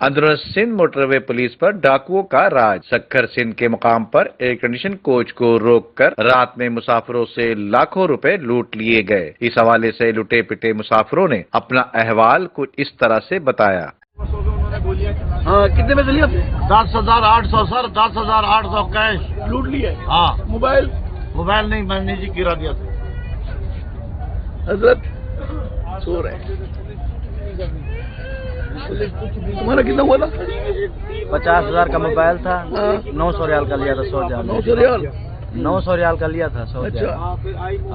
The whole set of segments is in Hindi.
अंदरुन सिंध मोटरवे पुलिस पर डाकुओं का राज। सक्खर सिंध के मुकाम पर एयर कंडीशन कोच को रोककर रात में मुसाफिरों से लाखों रुपए लूट लिए गए। इस हवाले से लुटे पिटे मुसाफिरों ने अपना अहवाल कुछ इस तरह से बताया। हाँ, कितने पैसे लिए? 10,800 सर, 10,800 कैश लूट लिए। हाँ, मोबाइल नहीं, मैंने निजी गिरा दिया था। हजरत सो रहे। तुम्हारा कितना हुआ था? 50,000 का मोबाइल था। 900 रियाल का लिया था। 900 रियाल 900 रियाल का लिया था। 100 अच्छा।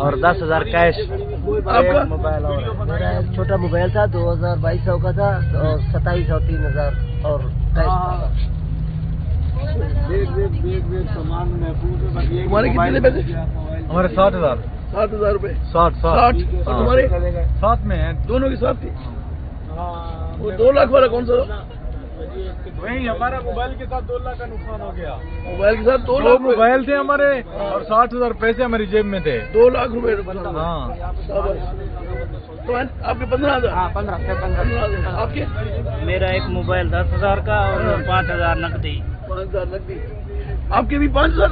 और 10,000 कैश। आपका मोबाइल और मेरा एक छोटा मोबाइल था, 2,200 का था, और 2700 3,000 और कैश। तुम्हारे कितने पैसे? हमारे 60,000। 7,000 रुपए। 60। और तुम्हारे साथ में है। दोनों के साथ थी। वो 2 लाख वाला कौन सा था? वही हमारा मोबाइल के साथ 2 लाख का नुकसान हो गया। मोबाइल के साथ 2 लाख मोबाइल थे हमारे और 60,000 पैसे हमारी जेब में थे। 2 लाख रुपए। हाँ। तो आपके 15,000? हाँ, 15,000। आपके? मेरा एक मोबाइल 10,000 का और 5,000 नकदी। 5,000 नकदी। आपके भी 5,000?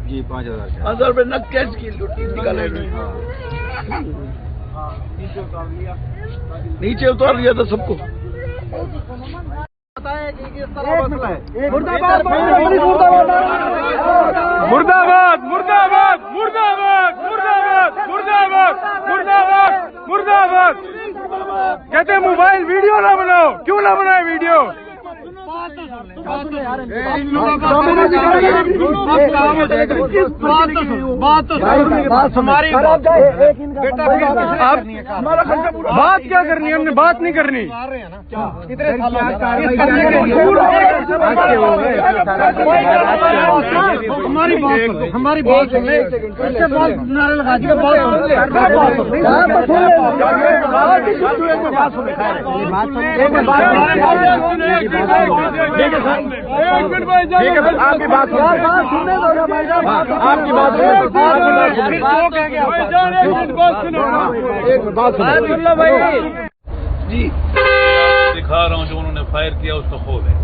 जी, 5,000। 5,000 रुपए नक कैश की लूटी निकाले। नीचे उतार लिया था सबको। मुर्दाबाद मुर्दाबाद मुर्दाबाद मुर्दाबाद मुर्दाबाद मुर्दाबाद मुर्दाबाद मुर्दाबाद। कहते मोबाइल वीडियो ना बनाओ। क्यों ना बनाए वीडियो? हमारी बात क्या करनी है? हमने बात नहीं करनी। हमारी बात नारे लगा दी। आपकी बात जी दिखा रहा हूँ जो उन्होंने फायर किया उसको खोल है।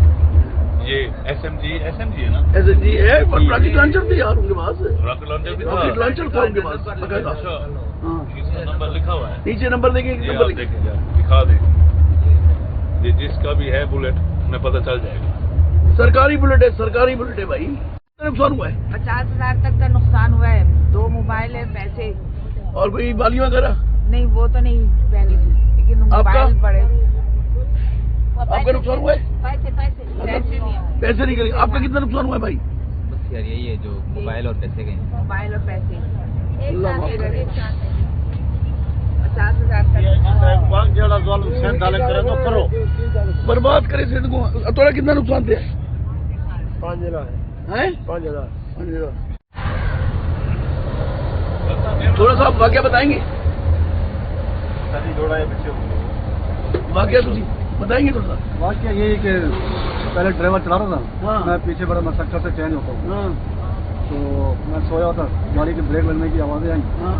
ये एसएमजी है ना? एसएमजी है, पर रॉकेट लॉन्चर भी यार उनके पास। रॉकेट लॉन्चर भी था। रॉकेट लॉन्चर था उनके पास। अच्छा, इसका नंबर लिखा हुआ है नीचे। नंबर देंगे, नंबर देखेंगे, दिखा दें। ये जिसका भी है बुलेट हमें पता चल जाएगा। सरकारी बुलेट है, सरकारी बुलेट है भाई। नुकसान हुआ है? 50,000 तक का नुकसान हुआ है। 2 मोबाइल है, पैसे। और कोई बालियां वगैरह? नहीं, वो तो नहीं पहनी थी, लेकिन मोबाइल पड़े। आपका नुकसान हुआ है? पैसे नहीं करेंगे। आपका कितना नुकसान हुआ है भाई? बस यार यही है जो मोबाइल और पैसे गए। मोबाइल और पैसे 50,000 तक करो, बर्बाद करे सिंध को। थोड़ा कितना नुकसान थे? 5,000 है। 5,000। थोड़ा सा आप वाक्य बताएंगे? वाक्य तुझी बताएंगे थोड़ा सा? वाकया यही कि पहले ड्राइवर चला रहा था। हाँ। मैं पीछे बड़ा मशक्कत से चेंज होता हूँ। हाँ तो मैं सोया था, गाड़ी की ब्रेक लगने की आवाज़ें आई। हाँ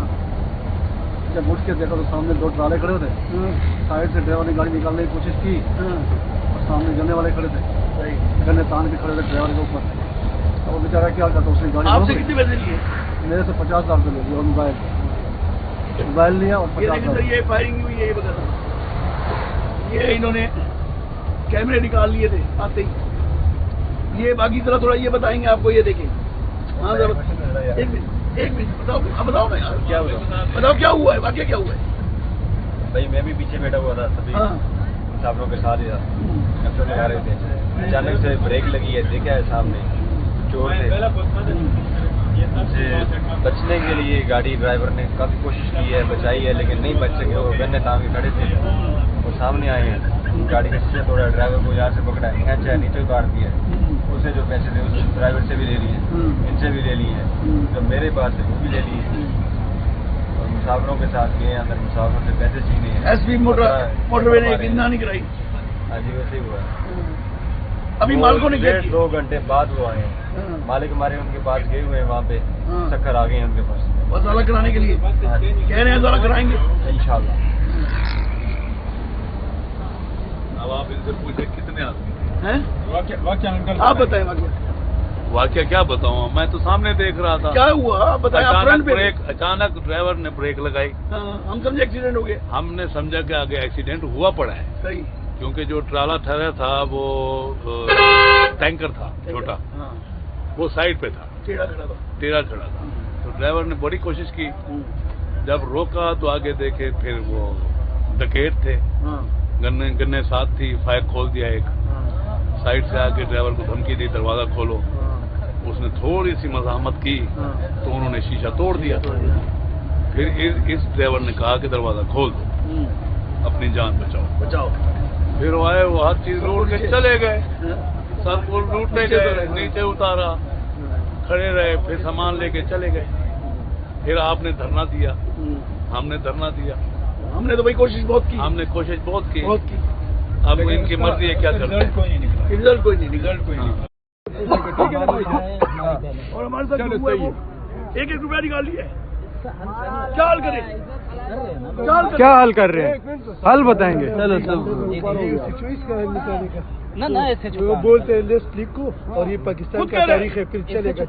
जब उठ के देखा तो सामने 2 ट्राले खड़े थे। साइड से ड्राइवर ने गाड़ी निकालने की कोशिश की और सामने गन्ने वाले खड़े थे। गन्ने तान के खड़े थे ड्राइवर के ऊपर। तो वो बेचारा क्या करता, उसने गाड़ी आपसे कितने पैसे लिए? मेरे से 50,000 रुपये ले लिया और मोबाइल लिया और 50,000। ये फायरिंग हुई है बता। ये इन्होंने कैमरे निकाल लिए थे आते ही। ये बाकी तरह थोड़ा ये बताएंगे आपको। ये देखें। हाँ एक मिनट बताओ ना यार, क्या हुआ? बताओ क्या हुआ है, वाकया क्या हुआ है? भाई मैं भी पीछे बैठा हुआ था, सभी मुसाफिरों के साथ ही था। आ रहे थे, अचानक से ब्रेक लगी है, देखा है सामने चोर थे। उनसे बचने के लिए गाड़ी ड्राइवर ने काफ़ी कोशिश की है, बचाई है, लेकिन नहीं बच सके। वो गन्ने तांगे खड़े थे, वो सामने आए हैं, गाड़ी का शीशा तोड़ा, ड्राइवर को यहाँ से पकड़ा है, खींचा है, नीचे उतार दिया है। उसने जो पैसे थे उस ड्राइवर से भी ले लिए, इनसे भी ले लिए हैं, जो मेरे पास है वो भी ले लिए। और मुसाफिरों के साथ गए अंदर, मुसाफिरों से पैसे छीने हैं। एसपी मोटरवे ने कितना नहीं कराई? हाँ जी, वैसे ही हुआ है। अभी मालिकों ने 1.5-2 घंटे बाद वो आए हैं। मालिक हमारे उनके पास गए हुए हैं, वहाँ पे सक्खर आ गए हैं उनके पास वसाला कराने के लिए। कह रहे हैं वसाला कराएंगे इंशाल्लाह। अब आप इनसे पूछे कितने आदमी? हैं? आप बताएं वाकया वाकया क्या बताऊं, मैं तो सामने देख रहा था। क्या हुआ आप बताएं। आप फ्रंट पे थे। अचानक ड्राइवर ने ब्रेक लगाई। हाँ, हम समझे एक्सीडेंट हो गया। हमने समझा कि आगे एक्सीडेंट हुआ पड़ा है, सही। क्योंकि जो ट्राला ठहरा था वो टैंकर था छोटा, हाँ, वो साइड पे था, टेढ़ा खड़ा था। टेढ़ा खड़ा था। तो ड्राइवर ने बड़ी कोशिश की, जब रोका तो आगे देखे फिर वो डकैत थे, हाँ, गन्ने साथ थी, फायर खोल दिया एक। साइड से आके ड्राइवर को धमकी दी दरवाजा खोलो। उसने थोड़ी सी मज़ाहमत की तो उन्होंने शीशा तोड़ दिया। फिर इस ड्राइवर ने कहा कि दरवाजा खोल दो, अपनी जान बचाओ। फिर वो आए, वो हर चीज लूट के चले गए, सब को लूटने गए, नीचे उतारा, खड़े रहे, फिर सामान लेके चले गए। फिर आपने धरना दिया, हमने धरना दिया। हमने तो भाई कोशिश बहुत की। हमने कोशिश बहुत की। अब अब इनकी मर्जी है क्या करते हैं। रिजल्ट कोई नहीं। और हमारे साथ जो हुआ है वो 1-1 रुपया निकाल लिया है। क्या हल करें? क्या हल कर रहे हैं? हल बताएंगे। ना ऐसे वो बोलते हैं लिस्ट लिखो और ये पाकिस्तान का तारीख है, फिर चलेगा।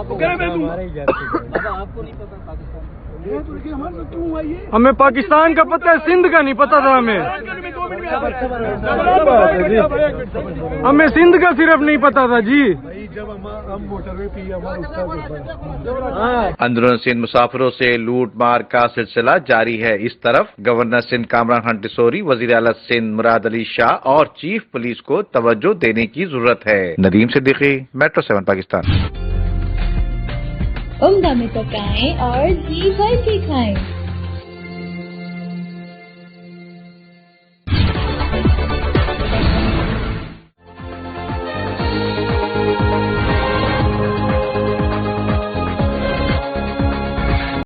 वो कह रहे मैं दूंगा। आपको नहीं पता पाकिस्तान हमारे साथ क्यों हुआ ये? हमें पाकिस्तान का पता है, सिंध का नहीं पता था हमें। हमें सिंध का सिर्फ नहीं पता था जी। जब हम मोटरवे पे अंदरून सिंध मुसाफिरों से लूट मार का सिलसिला जारी है। इस तरफ गवर्नर सिंध कामरान खान टिसोरी, वजीर आला सिंध मुराद अली शाह और चीफ पुलिस को तवज्जो देने की जरूरत है। नदीम सिद्दीकी, मेट्रो 7 पाकिस्तान। उम्दा में पकाएं और जी भर के खाएं।